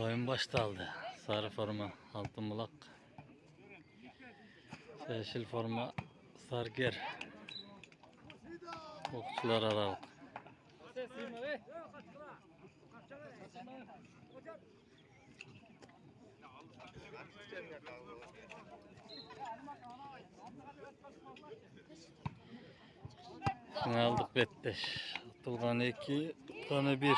Oyun başladı. Sarı forma Altın Bulak. Yeşil forma Sarger. Okçular aralık. Aldık Betteş. Atılgan 2, tane 1.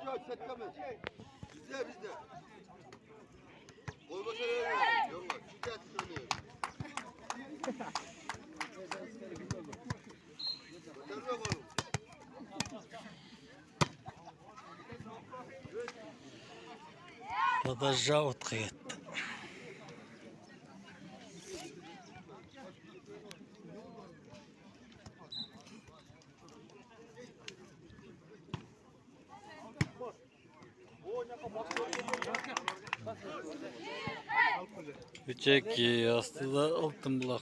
Yo setleme. Bizde. Kol başa veriyor. Yok bak. Şu gelsin sanıyor. Öter yok oğlum. Tada javut kıyet. Üçek yastıda Altın Bulak.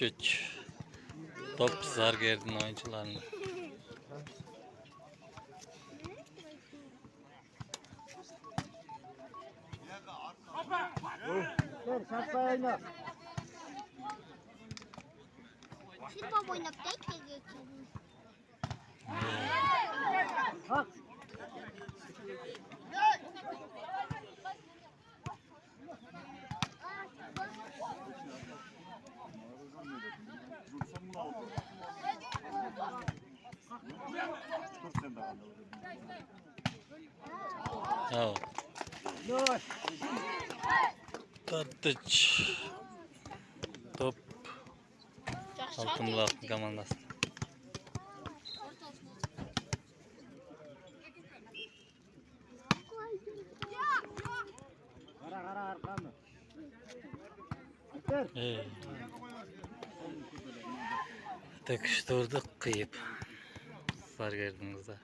Üç. Top Sarger'in oyuncularını. Şapkayla. Futbol oynayıp tek de geçelim. Bak. Bravo. Tartıç. Top Altın Bulak komandası. Kara arkamı. Tekiştirdik kıyıp. Sarger'dinizde.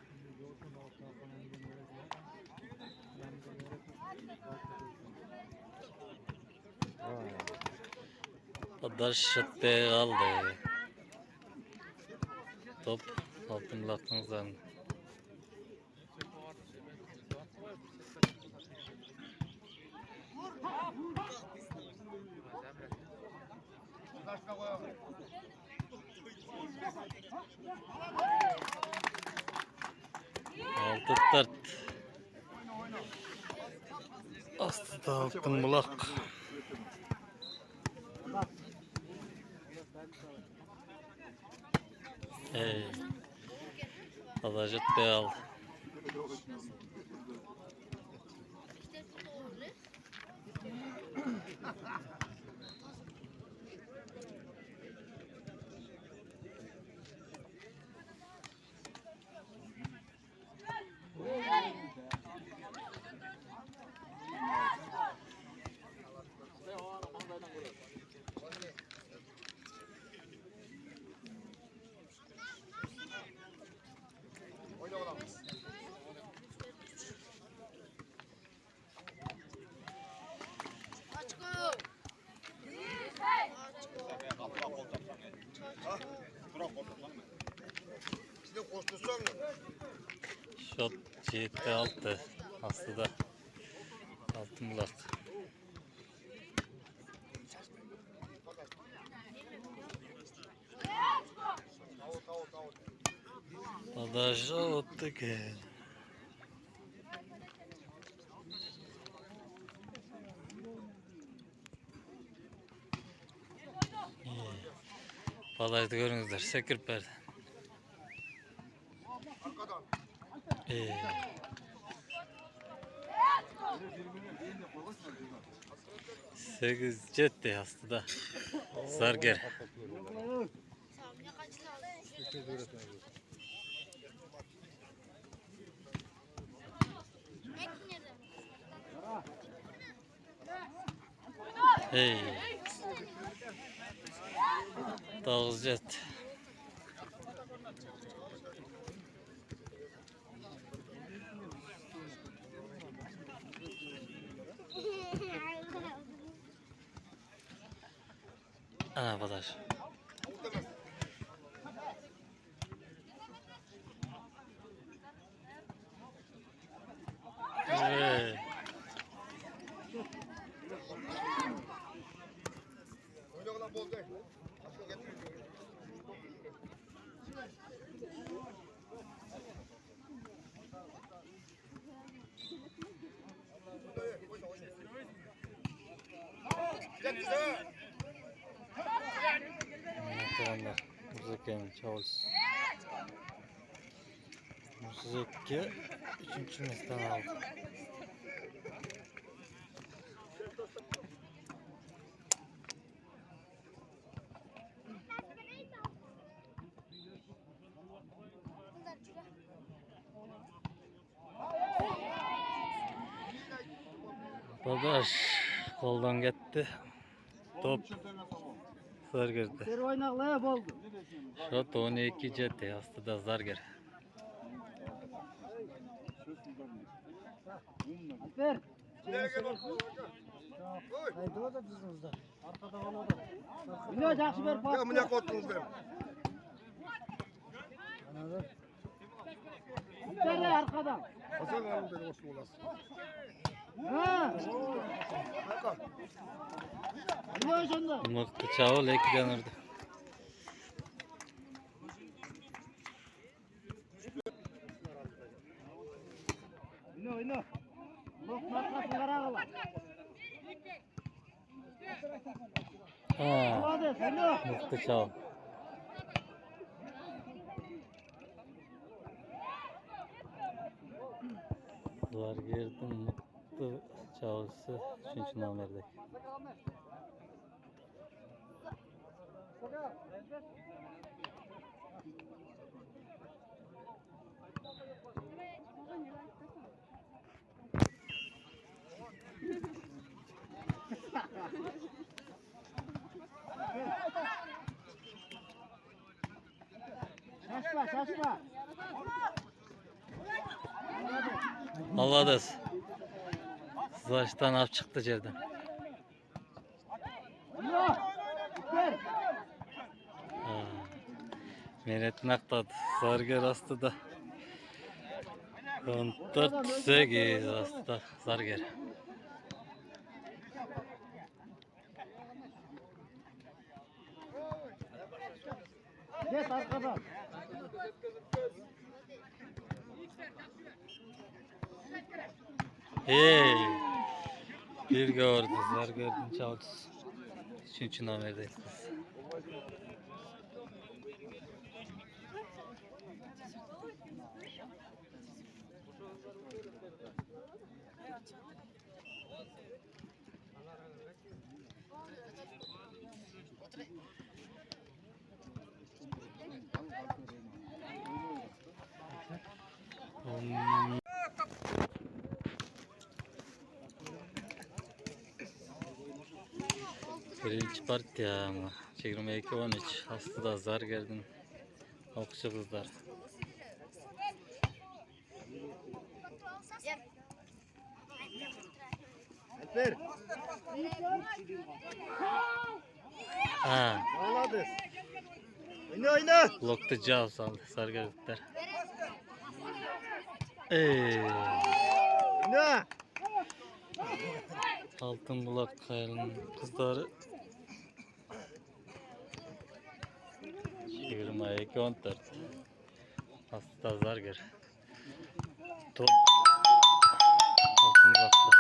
Kadar şıttı kaldı. Top Altın Bulak'ın üzerinde. Altı dört. Astıda Altın Bulak. Adacıt Bey aldı. Şot ciddi altı. Aslında Altın Bulak. Adajı ottu ki. Balaydı görünüzler. Sekir perde. 8 ciddi aslında. Zarger. Hey. 9 ciddi. Ana kadar. Hey. Oyna lan bol değil. Başka getir. Anahtarlar. Müziklerin Charles. Müzikki 3. mesleğini aldı. Dadaş koldan gitti. Top zar girdi. Bir oynaklayıp oldu. Şot 12 ciddi aslında zar girdi. Ver. Nereye bak? Haydi o da dizimizde. Arkada onu da. Yine жақсы ver pas. Ya mı ne korktunuz benim? Ver arkadan. Hasan hanım benim olsun olasın. Ha. Hakan. Yine oyunda. Mıktı çavul ekiden urdu. Yine oyna. Bak markasını karağıla. Ha, Hadi sen mıktı çavul. Zar girdi mıktı çavulsu 3. nomerdeki. Şaşma şaşma. Allah'ız. Zaçtan av çıktı cerden. Yok. Ver. Menet naktadı. Zarger aslında. 14 8 aslında Zarger. Geç arkadan. Hey! Bir gördü. Zarger'in çavlusu. 3. nomerdeyiz. Birinci partiya ama 22-13 aslında Zarger'in okçu kızlar. Ver. Ha, Ağladı. Oyna. blokta cav saldı Zarger'likler. Oyna. Altın blok kayanın kızları. 22-14 aslında Zarger. Top altın blokta.